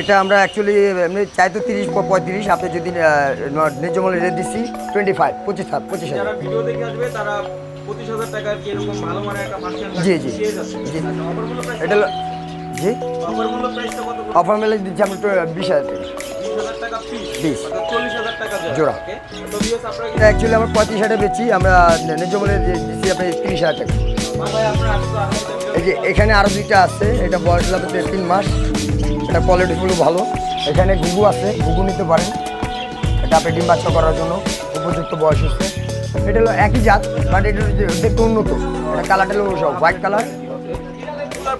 এটা আমরা অ্যাকচুয়ালি এমনি চাই তো 30-35, আপনি যদি ন্যায্য মূল্যে রেট দিচ্ছি 25 যারা ভিডিও দেখে আসবে তারা 25,000 টাকার কি এরকম ভালো মানের একটা পার্সিয়ান জি জি পেয়ে যাচ্ছে। জি আচ্ছা, অফার মূল্য প্রাইস এটা জি অফার মূল্য প্রাইসটা কত? অফার মেলে দিচ্ছি আমরা 20,000 টাকা। 20,000 টাকা পিস, 20 অর্থাৎ 40,000 টাকা জোড়া। ওকে, তো ভিউয়ার্স আপনারা এটা অ্যাকচুয়ালি আমরা 35,000 বেচি, আমরা ন্যায্য মূল্যে দিচ্ছি আপনি 30,000 টাকা। ভাই আপনারা আরো এই যে এখানে আরও দুইটা আছে, এটা বয়স লাগবে 3 মাস, এটা কোয়ালিটিগুলো ভালো। এখানে ঘুঘু আছে, ঘুঘু নিতে পারেন, এটা আপনি ডিম বাচ্চা করার জন্য উপযুক্ত বয়স হচ্ছে। এটা হলো একই জাত, বাট এটা দেখতে উন্নত। এটা কালারটা হলো সব হোয়াইট কালার।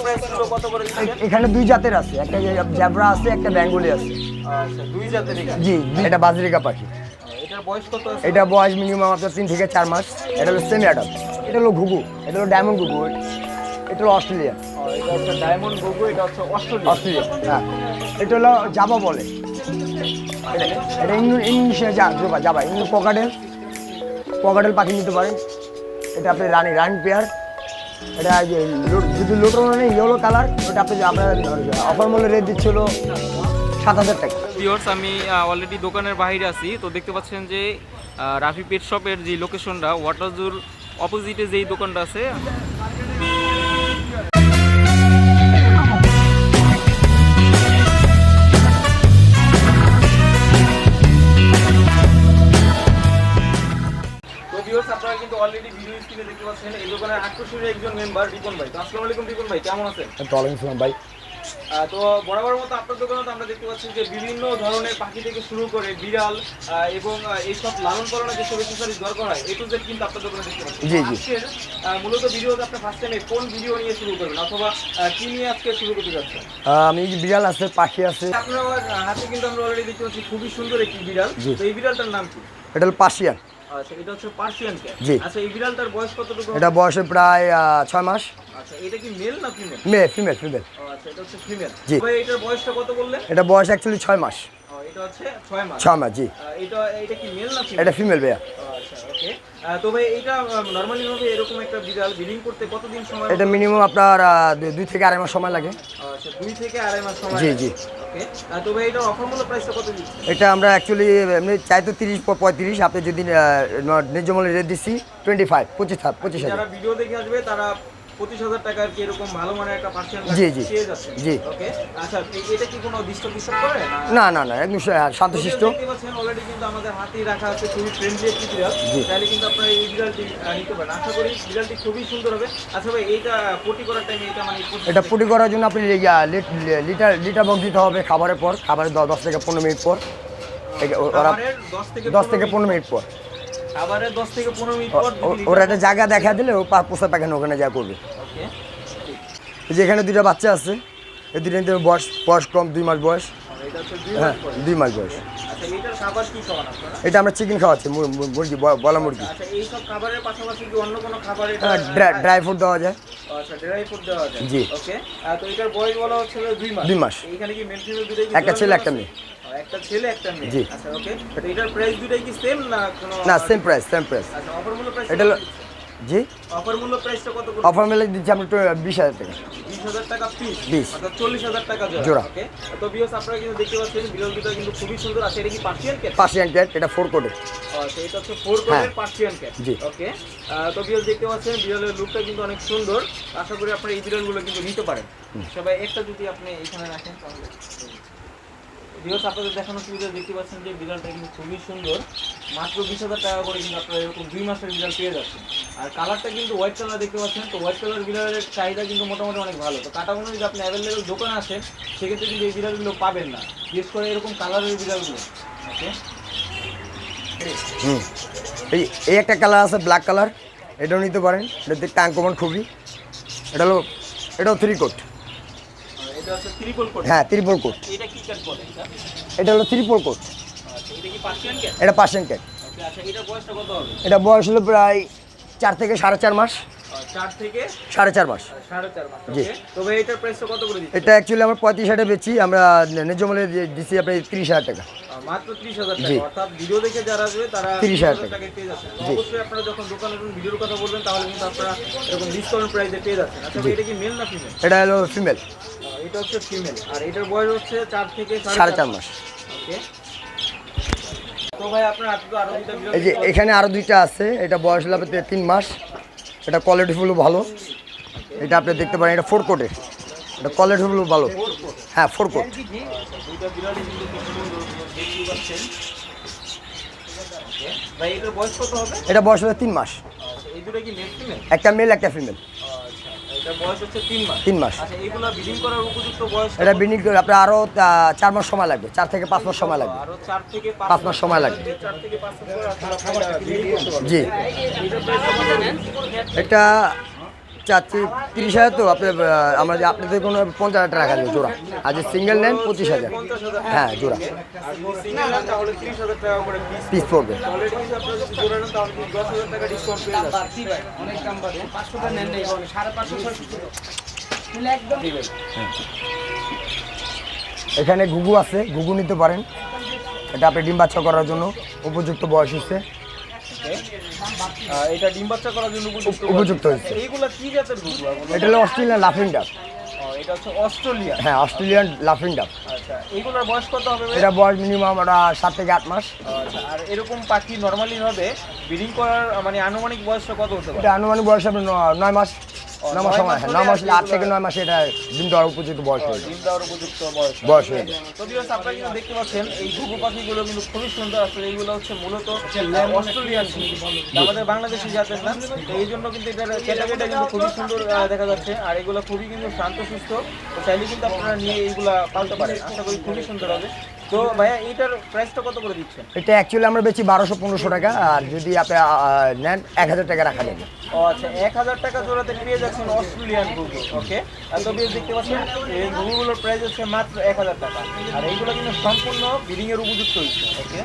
প্রাইস গুলো কত করে দিচ্ছেন? এখানে দুই জাতের আছে, একটা জ্যাবরা আছে, একটা বেঙ্গলি আছে। আচ্ছা, দুই জাতের এখানে। জি, এটা বাজরিকা পাখি। এটার বয়স কত আছে? এটা বয়স মিনিমাম আপনার 3 থেকে 4 মাস। এটা হলো সেমি অ্যাডাল্ট। এটা হলো ঘুঘু, এটা হলো ডায়মন্ড ঘুঘু, এটা হলো অস্ট্রেলিয়ান। এটা হচ্ছে ডায়মন্ড ঘুঘু, এটা হচ্ছে অস্ট্রেলিয়া। হ্যাঁ, এটা হলো জাবা বলে। এটা ইংলিশে যাবা ইংলিশ পকাটেল পাখি নিতে পারেন। এটা আপনি রানি পেয়ার। এটা যদি লোটন নেই ইয়েলো কালার, ওটা আপনি আপনার অফার মূল্যে রেট দিচ্ছিল 7,000 টাকা। ভিউয়ার্স আমি অলরেডি দোকানের বাইরে আছি, তো দেখতে পাচ্ছেন যে রাফি পেট শপের যে লোকেশনটা ওয়াটারজুর অপোজিটে যেই দোকানটা আছে। আপনারা কিন্তু অলরেডি ভিডিও স্ক্রিনে দেখতে পাচ্ছেন এই দোকানের আকর্ষণীয় একজন মেম্বার রিপন ভাই। তো আসসালামু আলাইকুম রিপন ভাই, কেমন আছেন? ওয়ালাইকুম আসসালাম ভাই। তো বরাবর মতো আপনার দোকানে তো আমরা দেখতে পাচ্ছি যে বিভিন্ন ধরনের পাখি থেকে শুরু করে বিড়াল এবং এইসব লালন পালনের যেসব অ্যাকসেসরিজ দরকার হয় এই টু জেড কিন্তু আপনার দোকানে দেখতে পাচ্ছি। জি জি। আজকের মূলত ভিডিওতে আপনি ফার্স্ট টাইমে কোন ভিডিও নিয়ে শুরু করবেন অথবা কি নিয়ে আজকে শুরু করতে যাচ্ছেন? আমি বিড়াল আছে, পাখি আছে। আপনার হাতে কিন্তু আমরা অলরেডি দেখতে পাচ্ছি খুবই সুন্দর একটি বিড়াল। তো এই বিড়ালটার নাম কি? এটা হলো পার্সিয়ান। আচ্ছা, এটা হচ্ছে পার্সিয়ান ক্যাট। জি। আচ্ছা, এই বিড়ালটার বয়স কতটুকু? এটা বয়সে প্রায় 6 মাস। আচ্ছা, এটা কি মেল না ফিমেল? ফিমেল। আচ্ছা, এটা হচ্ছে ফিমেল। জি। ভাই এটার বয়সটা কত বললেন? এটা বয়স অ্যাকচুয়ালি 6 মাস। এটা হচ্ছে 6 মাস। 6 মাস জি। এটা কি মেল না ফিমেল? এটা ফিমেল ভাইয়া। আচ্ছা, ওকে। তো ভাই এটা নরমালি ভাবে এরকম একটা বিড়াল ব্রিডিং করতে কতদিন সময়? এটা মিনিমাম আপনার 2 থেকে 2.5 মাস সময় লাগে। আচ্ছা, 2 থেকে 2.5 মাস সময়। জি জি। ওকে। তো ভাই এটা অফার মূল্য প্রাইসটা কত দিচ্ছেন? এটা আমরা অ্যাকচুয়ালি এমনি চাই তো 30-35, আপনি যদি ন্যায্য মূল্যে রেট দিচ্ছি 25,000। যারা ভিডিও দেখে আসবে তারা 25,000 টাকার কি এরকম ভালো মানের একটা পার্সিয়ান জি জি পেয়ে যাচ্ছে। জি। ওকে। আচ্ছা, এটা কি কোনো ডিস্টার্ব করে না একদম শান্তশিষ্ট। দেখতে পাচ্ছেন অলরেডি কিন্তু আমাদের হাতেই রাখা আছে, খুবই ফ্রেন্ডলি একটি বিড়াল। তাহলে কিন্তু আপনারা এই বিড়ালটি নিতে পারেন। আশা করি বিড়ালটি খুবই সুন্দর হবে। আচ্ছা ভাই, এইটা পটি করার টাইমে এটা মানে এটা পটি করার জন্য আপনি লিটার বক্স দিতে হবে খাবারের পর, খাবারের 10 থেকে 15 মিনিট পর। ওরা 10 থেকে 15 মিনিট পর খাবারের 10 থেকে 15 মিনিট পর ওরা একটা জায়গা দেখা দিলে ও পোষা পাখানে ওখানে যা করবে। ওকে। এই যে এখানে 2টা বাচ্চা আছে, এই 2টার বয়স কম, 2 মাস বয়স। এটা হচ্ছে 2 হ্যাঁ, মাস বয়স। 2 মাস বয়স। আচ্ছা, এটার খাবার কি খাওয়ান আপনারা? এটা আমরা চিকেন খাওয়াচ্ছি, মুরগি, বলা মুরগি। আচ্ছা, এই সব খাবারের পাশাপাশি কি অন্য কোনো খাবার এটা? ড্রাই ফুড দেওয়া যায়। আচ্ছা, ড্রাই ফুড দেওয়া যায়। জি। ওকে। তো এটার বয়স বলা হচ্ছে 2 মাস। 2 মাস। এখানে কি মেল ফিমেল দুটোই কি? একটা ছেলে একটা মেয়ে। একটা ছেলে একটা মেয়ে। জি। আচ্ছা, ওকে। তো এটার প্রাইস দুটোই কি সেম না কোনো? না, সেম প্রাইস। আচ্ছা, অফার মূল্য প্রাইস এটা হলো জি। অফার মূল্য প্রাইসটা কত করে? অফার মেলে দিচ্ছি আমরা 20,000 টাকা। 20,000 টাকা পিস, 20 অর্থাৎ 40,000 টাকা জোড়া। ওকে। তো ভিউয়ার্স আপনারা কিন্তু দেখতে পাচ্ছেন বিড়াল দুটো কিন্তু খুবই সুন্দর আছে। এটা কি পার্সিয়ান ক্যাট? পার্সিয়ান ক্যাট, এটা 4 কোটের। আচ্ছা, এটা হচ্ছে 4 কোটের পার্সিয়ান ক্যাট। জি। ওকে। তো ভিউয়ার্স দেখতে পাচ্ছেন বিড়ালের লুকটা কিন্তু অনেক সুন্দর। আশা করি আপনারা এই বিড়ালগুলো কিন্তু নিতে পারেন। সবাই একটা যদি আপনি এখানে রাখেন তাহলে ভিউয়ার্স আপনাদের দেখানোর সুবিধা দেখতে পাচ্ছেন যে বিড়ালটা কিন্তু খুবই সুন্দর। মাত্র 20,000 টাকা করে কিন্তু আপনারা এরকম 2 মাসের বিড়াল পেয়ে যাচ্ছেন। আর কালারটা কিন্তু হোয়াইট কালার দেখতে পাচ্ছেন। তো হোয়াইট কালার বিড়ালের চাহিদা কিন্তু মোটামুটি অনেক ভালো। তো কাটাবনে যদি আপনি অ্যাভেলেবেল দোকানে আসেন সেক্ষেত্রে কিন্তু এই বিড়ালগুলো পাবেন না, বিশেষ করে এরকম কালারের বিড়ালগুলো। ওকে। এই একটা কালার আছে ব্ল্যাক কালার, এটাও নিতে পারেন। এটা দেখতে আনকমন খুবই। এটাও 3 কোট। এটা হচ্ছে ট্রিপল কোট। হ্যাঁ, ট্রিপল কোট। এটা কি ক্যাট বলে এটা? এটা হলো ট্রিপল কোট। আচ্ছা, এটা কি পার্সিয়ান ক্যাট? এটা পার্সিয়ান ক্যাট। ওকে। আচ্ছা, এটার বয়সটা কত হবে? এটা বয়স হলো প্রায় 4 থেকে 4.5 মাস। 4 থেকে 4.5 মাস। 4.5 মাস। জি। ওকে। তবে এটার প্রাইসটা কত করে দিচ্ছেন? এটা অ্যাকচুয়ালি আমরা 35,000 বেচি, আমরা ন্যায্য মূল্যে দিচ্ছি আপনি 30,000 টাকা। মাত্র 30,000 জি। টাকা। অর্থাৎ ভিডিও দেখে যারা আসবে তারা 30,000 টাকায় পেয়ে যাচ্ছেন। তো জি। অবশ্যই আপনারা যখন দোকানে ভিডিওর কথা বলবেন তাহলে কিন্তু আপনারা এরকম ডিসকাউন্ট প্রাইসে পেয়ে যাচ্ছেন। আচ্ছা, এটা কি মেল না ফিমেল? এটা হলো ফিমেল। এটা হচ্ছে ফিমেল আর এটার বয়স হচ্ছে 4 থেকে 4.5 মাস। ওকে, তো ভাই আপনার আরো দুটো এই যে এখানে আরো দুইটা আছে, এটা বয়স হলো 3 মাস, এটা কোয়ালিটি ফুল ভালো, এটা আপনি দেখতে পারেন, এটা 4 কোটের, এটা কোয়ালিটি ফুল ভালো। হ্যাঁ 4 কোট। দুইটা বিড়ালই কিন্তু খুব সুন্দর দেখতে পাচ্ছেন। ওকে ভাই এটার বয়স কত হবে? এটা বয়স হলো 3 মাস। আচ্ছা এই দুটো কি মেল ফিমেল? একটা মেল একটা ফিমেল। আচ্ছা এটা বয়স হচ্ছে 3 মাস। 3 মাস। আচ্ছা এইগুলা ব্রিডিং করার উপযুক্ত বয়স? এটা ব্রিডিং করে আপনার আরো 4 মাস সময় লাগবে, 4 থেকে 5 মাস সময় লাগবে। আরো 4 থেকে 5 মাস সময় লাগবে। 4 থেকে 5 মাস পরে আপনারা ব্রিডিং করতে পারবেন। জি, এটার প্রাইস কত জানেন? এটা চাচ্ছি 30,000। তো আপনি আমরা যে আপনাদের কোনো 50,000 টাকা রাখা যাবে জোড়া, আর যে সিঙ্গেল নেন 25,000। হ্যাঁ জোড়া, আর যদি সিঙ্গেল নেন তাহলে 30,000 টাকা করে পিস পড়বে। অলরেডি কিন্তু আপনারা যদি জোড়া নেন তাহলে 10,000 টাকা ডিসকাউন্ট পেয়ে যাবেন। অনেক দাম বাড়ে 500 টাকা নেন নাই 550 600 একদম এখানে ঘুঘু আছে, ঘুঘু নিতে পারেন, এটা আপনি ডিম বাচ্চা করার জন্য উপযুক্ত বয়স হচ্ছে। এটা ডিম বাচ্চা করার জন্য উপযুক্ত হয়েছে। এইগুলা কি জাতের ঘুঘু? এটা হলো অস্ট্রেলিয়ান লাফিং ডাব। এটা হচ্ছে অস্ট্রেলিয়া। হ্যাঁ অস্ট্রেলিয়ান লাফিং ডাব। আচ্ছা এইগুলোর বয়স কত হবে ভাই? এটা বয়স মিনিমাম 7 থেকে 8 মাস। আচ্ছা আর এরকম পাখি নরমালি ভাবে ব্রিডিং করার মানে আনুমানিক বয়সটা কত হতে পারে? এটা আনুমানিক বয়স হবে 9 মাস। 9 মাস সময়, হ্যাঁ 9 মাস, 8 থেকে 9 মাসে এটা ডিম দেওয়ার উপযুক্ত বয়স হয়ে যায়। ডিম দেওয়ার উপযুক্ত বয়স হয়ে যায়। তো ভিউয়ার্স আপনারা কিন্তু দেখতে পাচ্ছেন এই ঘুঘু পাখিগুলো কিন্তু খুবই সুন্দর। আসলে এইগুলো হচ্ছে মূলত অস্ট্রেলিয়ান, আমাদের বাংলাদেশি জাতের না, তো এই জন্য কিন্তু এটার ক্যাটাগরিটা কিন্তু খুবই সুন্দর দেখা যাচ্ছে। আর এগুলো খুবই কিন্তু শান্তশিষ্ট, তো চাইলে কিন্তু আপনারা নিয়ে এইগুলা পালতে পারেন, আশা করি খুবই সুন্দর হবে। তো ভাইয়া এটার প্রাইসটা কত করে দিচ্ছেন? এটা অ্যাকচুয়ালি আমরা বেচি 1200-1500 টাকা, আর যদি আপনি নেন 1000 টাকা রাখা যাবে। ও আচ্ছা 1000 টাকা জোড়াতে পেয়ে যাচ্ছেন অস্ট্রেলিয়ান ঘুঘু। ওকে, এত বেশ দেখতে পাচ্ছেন এই ঘুঘুগুলোর প্রাইস হচ্ছে মাত্র 1000 টাকা, আর এইগুলো কিন্তু সম্পূর্ণ ব্রিডিং এর উপযুক্ত হচ্ছে। ওকে,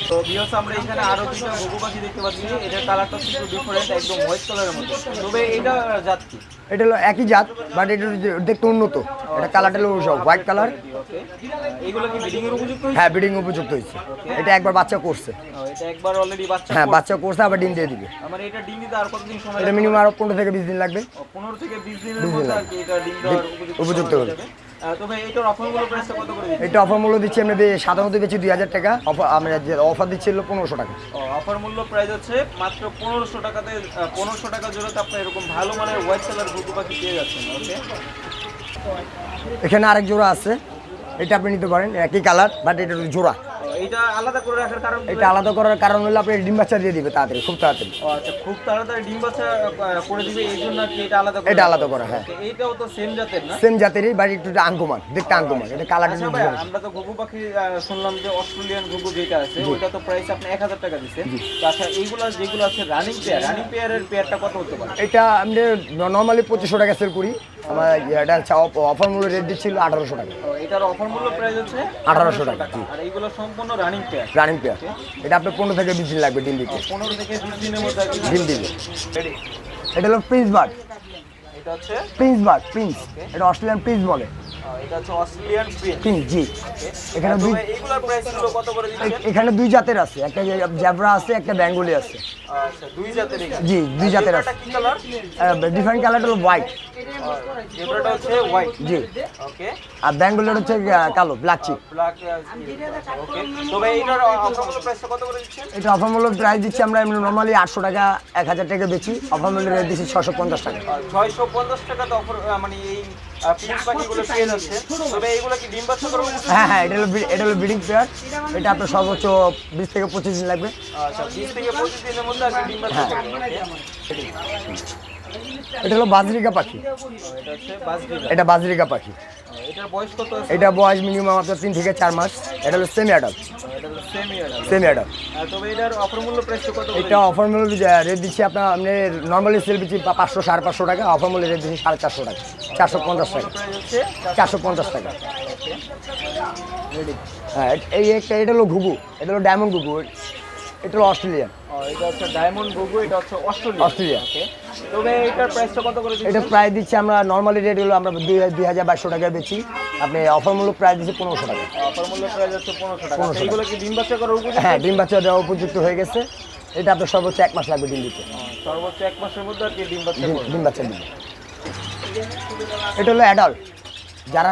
তো ভিউয়ার্স আমরা এখানে আরো দুটো ঘুঘু পাখি দেখতে পাচ্ছি, এটার কালারটা একটু ডিফারেন্ট, একদম হোয়াইট কালারের মধ্যে। তবে এটা জাত কি? এটা হলো একই জাত, বাট এটা দেখতে উন্নত। এটা কালারটা হলো হোয়াইট কালার। ওকে, এইগুলো কি ব্রিডিং এর উপযুক্ত? হ্যাঁ ব্রিডিং উপযুক্ত হয়েছে। এটা একবার বাচ্চা করছে। এটা একবার অলরেডি বাচ্চা? হ্যাঁ বাচ্চা করছে, আবার ডিম দিয়ে দিবে। মানে এটা ডিম দিতে আর কতদিন সময় এটা লাগবে? মিনিমাম আরো 15 থেকে 20 দিন লাগবে। 15 থেকে 20 দিনের মধ্যে আর কি এটা ডিম দেওয়ার উপযুক্ত হবে। যাবে। তবে এটার অফারগুলো প্রাইসটা কত করে দিচ্ছেন? এটা অফার মূল্য দিচ্ছি আমরা সাধারণত বেচি 2000 টাকা, আমরা যে অফার দিচ্ছি হলো 1500 টাকা। অফার মূল্য প্রাইস হচ্ছে মাত্র 1500 টাকাতে। 1500 টাকা জোড়াতে আপনি এরকম ভালো মানের হোয়াইট কালার ঘুঘু পাখি পেয়ে যাচ্ছেন। ওকে, এখানে আরেক জোড়া আছে, এটা আপনি নিতে পারেন, একই কালার বাট এটা জোড়া। এটা আলাদা করে রাখার কারণ? এটা আলাদা করার কারণ হলো আপনি ডিম বাচ্চা দিয়ে দিবে তাড়াতাড়ি, খুব তাড়াতাড়ি। আচ্ছা খুব তাড়াতাড়ি ডিম বাচ্চা করে দিবে, এই জন্য কি এটা আলাদা করে? এটা আলাদা করা, হ্যাঁ। এইটাও তো সেম জাতের না? সেম জাতেরই, বাট একটু আঙ্কমান, দেখতে আঙ্কমান। এটা কালারটা আচ্ছা ভাই আমরা তো ঘুঘু পাখি শুনলাম যে অস্ট্রেলিয়ান ঘুঘু যেটা আছে ওইটা তো প্রাইস আপনি 1000 টাকা দিচ্ছেন। তো আচ্ছা এইগুলা যেগুলো আছে রানিং পেয়ারের পেয়ারটা কত হতে পারে? এটা আমরা নর্মালি 2500 টাকা সেল করি। আমার এটা অফার মূল্য রেট দিচ্ছিল 1800 টাকা। এটার অফার মূল্য প্রাইস হচ্ছে 1800 টাকা। আর এইগুলো সম্পূর্ণ রানিং পেয়ার? Running pair. এটা আপনার 15 থেকে 20 দিন লাগবে ডিম দিতে। 15 থেকে 20 দিনের মধ্যে ডিম দিবে। এটা হলো প্রিন্স বার্ড। এটা হচ্ছে প্রিন্স বার্ড, প্রিন্স। এটা অস্ট্রেলিয়ান প্রিন্স বলে। এটা হচ্ছে অস্ট্রেলিয়ান প্রিন্স, জি। এখানে দুই, এইগুলোর প্রাইসগুলো কত করে দিচ্ছেন? এখানে দুই জাতের আছে, একটা জ্যাব্রা আছে, একটা বেঙ্গলি আছে। আচ্ছা দুই জাতের? জি দুই জাতের আছে। কি কালার? ডিফারেন্ট কালার হলো হোয়াইট। জেব্রাটা হচ্ছে হোয়াইট? জি। ওকে, আর বেঙ্গলিটা হচ্ছে কালো, ব্ল্যাক চিক। ব্ল্যাক। ওকে, তবে এইটার অফার মূল্য প্রাইসটা কত করে দিচ্ছেন? এটা অফার মূল্য প্রাইস দিচ্ছি আমরা এমনি নর্মালি 800 টাকা 1000 টাকা বেচি, অফার মূল্য রেট দিচ্ছি 650 টাকা। 650 টাকা তো অফার, মানে এই প্রিন্স পাখিগুলো পেয়ে যাচ্ছে। তবে এইগুলো কি ডিম বাচ্চা করবে? হ্যাঁ হ্যাঁ, এটা হলো ব্রিডিং পেয়ার। এটা আপনার সর্বোচ্চ 20 থেকে 25 দিন লাগবে। আচ্ছা 20 থেকে 25 দিনের মধ্যে আর কি ডিম বাচ্চা করবে। এটা হলো বাজরিকা পাখি। এটা হচ্ছে বাজরিকা? এটা বাজরিকা পাখি। এটার বয়স কত আছে? এটা বয়স মিনিমাম আপনার 3 থেকে 4 মাস। এটা হলো সেমি অ্যাডাল্ট। এটা তো সেম ইয়ার। Semi adult. তবে এটার অফার মূল্য প্রাইসটা কত? এটা অফার মূল্য রেট দিচ্ছি আপনার, আপনি নর্মালি সেল দিচ্ছি 500 550 টাকা, অফার মূল্য রেট দিচ্ছি 450 টাকা, 450 টাকা। প্রাইস হচ্ছে 450 টাকা। হ্যাঁ এই একটা, এটা হলো ঘুঘু, এটা হলো ডায়মন্ড ঘুঘু, এটা হলো অস্ট্রেলিয়ান। এটা হচ্ছে ডায়মন্ড ঘুঘু, এটা হচ্ছে অস্ট্রেলিয়া। ওকে, তবে এটার প্রাইসটা কত করে দিচ্ছেন? এটা প্রাইস দিচ্ছি আমরা নর্মালি রেট হলো আমরা 2200 টাকায় বেচি, আপনি অফার মূল্য প্রাইস দিচ্ছি 1500 টাকা। অফার মূল্য প্রাইস হচ্ছে 1500 টাকা। এইগুলো কি ডিম বাচ্চা করার উপযুক্ত? হ্যাঁ ডিম বাচ্চা দেওয়া উপযুক্ত হয়ে গেছে। এটা আপনার সর্বোচ্চ 1 মাস লাগবে ডিম দিতে। সর্বোচ্চ 1 মাসের মধ্যে আর কি ডিম বাচ্চা করবে। ডিম বাচ্চা দিবে। এটা হলো অ্যাডাল্ট। যারা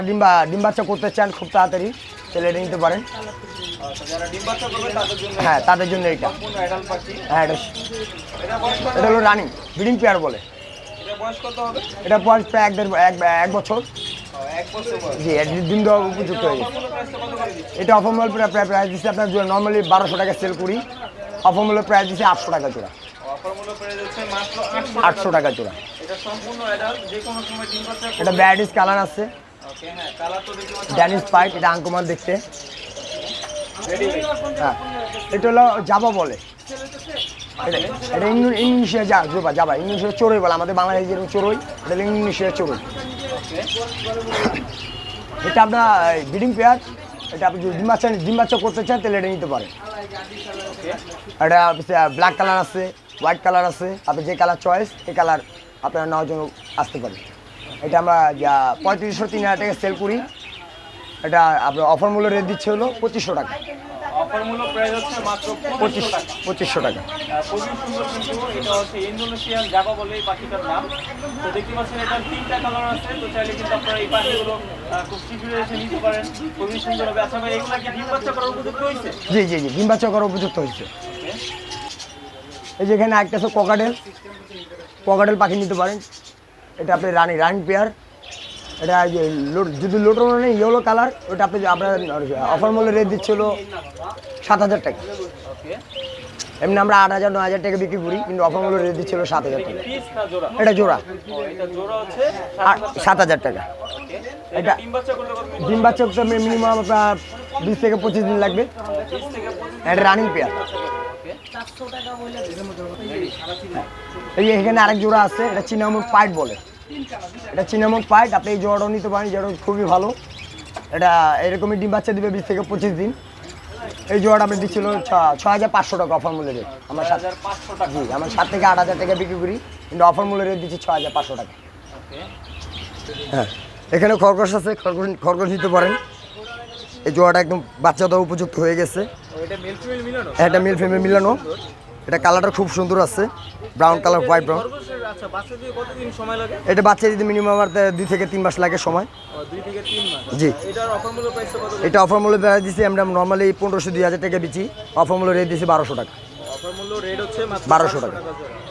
ডিম বাচ্চা করতে চান খুব তাড়াতাড়ি তাহলে এটা নিতে পারেন। আচ্ছা, যারা ডিম বাচ্চা করবে তাদের জন্য হ্যাঁ, তাদের জন্য এটা। সম্পূর্ণ অ্যাডাল্ট পাখি। হ্যাঁ, এটা বয়স কত? এটা হলো রানিং ব্রিডিং পেয়ার বলে। এটা বয়স কত হবে? এটা বয়স প্রায় এক বছর। 1 বছর বয়স। জি, এর ডিম দেওয়া উপযুক্ত হয়ে গেছে। সম্পূর্ণ প্রাইসটা কত করে দিচ্ছেন? এটা অফার মূল্য প্রাইস দিচ্ছে আপনার নর্মালি 1200 টাকা সেল করি, অফার মূল্য প্রাইস দিচ্ছে 800 টাকা জোড়া। অফার মূল্য প্রাইস হচ্ছে মাত্র 800 টাকা জোড়া। এটা সম্পূর্ণ অ্যাডাল্ট, যে কোনো সময় ডিম বাচ্চা করবে। এটা ব্যাডিস কালার আছে, ওকে, হ্যাঁ, কালার তো দেখতে পাচ্ছেন। ড্যানিশ পাইট, এটা আঙ্কুমান দেখতে। রেডি। হ্যাঁ, এটা হলো জাবা বলে। এটা ইংলিশে জাবা ইংলিশে চড়ুই বলে, আমাদের বাংলাদেশে যেরকম চড়ুই, এটা ইংলিশে চড়ুই। এটা আপনার ব্রিডিং পেয়ার। এটা আপনি যদি ডিম বাচ্চা করতে চান তাহলে এটা নিতে পারেন। এটা ব্ল্যাক কালার আছে, হোয়াইট কালার আছে, আপনি যে কালার চয়েস এই কালার আপনারা নেওয়ার জন্য আসতে পারেন। এটা আমরা 3500-3000 টাকা সেল করি। এটা আপনার অফার মূল্য রেট দিচ্ছে হলো 2500 টাকা। অফার মূল্য প্রাইস হচ্ছে মাত্র 2500 টাকা। 2500 টাকা। খুবই সুন্দর, কিন্তু এটা হচ্ছে ইন্দোনেশিয়ান জাবা বলে এই পাখিটার নাম। তো দেখতে পাচ্ছেন এটার 3টা কালার আছে, তো চাইলে কিন্তু আপনারা এই পাখিগুলো খুব শীঘ্রই এসে নিতে পারেন। খুবই সুন্দর হবে। আচ্ছা ভাই, এগুলা কি ডিম বাচ্চা করার উপযুক্ত হয়েছে? জি জি জি, ডিম বাচ্চা করার উপযুক্ত হয়েছে। এই যে এখানে একটা আছে ককাটেল পাখি নিতে পারেন। এটা আপনি রানিং পেয়ার। এটা যে যদি লোটোনো নেই ইয়েলো কালার, ওটা আপনি আপনার অফার মূল্য রেট দিচ্ছে হলো 7000 টাকা। ওকে, এমনি আমরা 8000-9000 টাকা বিক্রি করি, কিন্তু অফার মূল্য রেট দিচ্ছে হলো 7000 টাকা। পিস না জোড়া? এটা জোড়া। এটা জোড়া হচ্ছে 7000 টাকা। ওকে, এটা ডিম বাচ্চা করতে কত দিন? ডিম বাচ্চা করতে মিনিমাম আপনার 20 থেকে 25 দিন লাগবে। 20 থেকে 25 এটা রানিং পেয়ার। ওকে, 400 টাকা বলে এই যে এখানে আরেক জোড়া আছে, এটা চিনামন পাইট বলে। এটা চিনামন পাইট, আপনি এই জোড়াটাও নিতে পারেন, যেটা খুবই ভালো। এটা এরকমই ডিম বাচ্চা দিবে 20 থেকে 25 দিন। এই জোড়াটা আপনি দিচ্ছিল 6500 টাকা অফার মূল্য রেট। আমার 6500 টাকা। জি, আমার 7 থেকে 8000 টাকা বিক্রি করি, কিন্তু অফার মূল্য রেট দিচ্ছি 6500 টাকা। ওকে, হ্যাঁ, এখানে খরগোশ আছে, খরগোশ নিতে পারেন। এই জোড়াটা একদম বাচ্চা দেওয়া উপযুক্ত হয়ে গেছে। এটা মেল ফিমেল মিলানো? এটা মেল ফিমেল মিলানো। এটা কালারটা খুব সুন্দর আছে, ব্রাউন কালার, হোয়াইট ব্রাউন। খরগোশের আচ্ছা বাচ্চা দিয়ে কতদিন সময় লাগে? এটা বাচ্চা দিতে মিনিমাম আমার 2 থেকে 3 মাস লাগে সময়। 2 থেকে 3 মাস। জি। এটার অফার মূল্য প্রাইস কত? এটা অফার মূল্য প্রাইস দিচ্ছি আমরা নর্মালি 1500-2000 টাকা বেচি, অফার মূল্য রেট দিচ্ছি 1200 টাকা। অফার মূল্য রেট হচ্ছে মাত্র 1200 টাকা। জোড়া।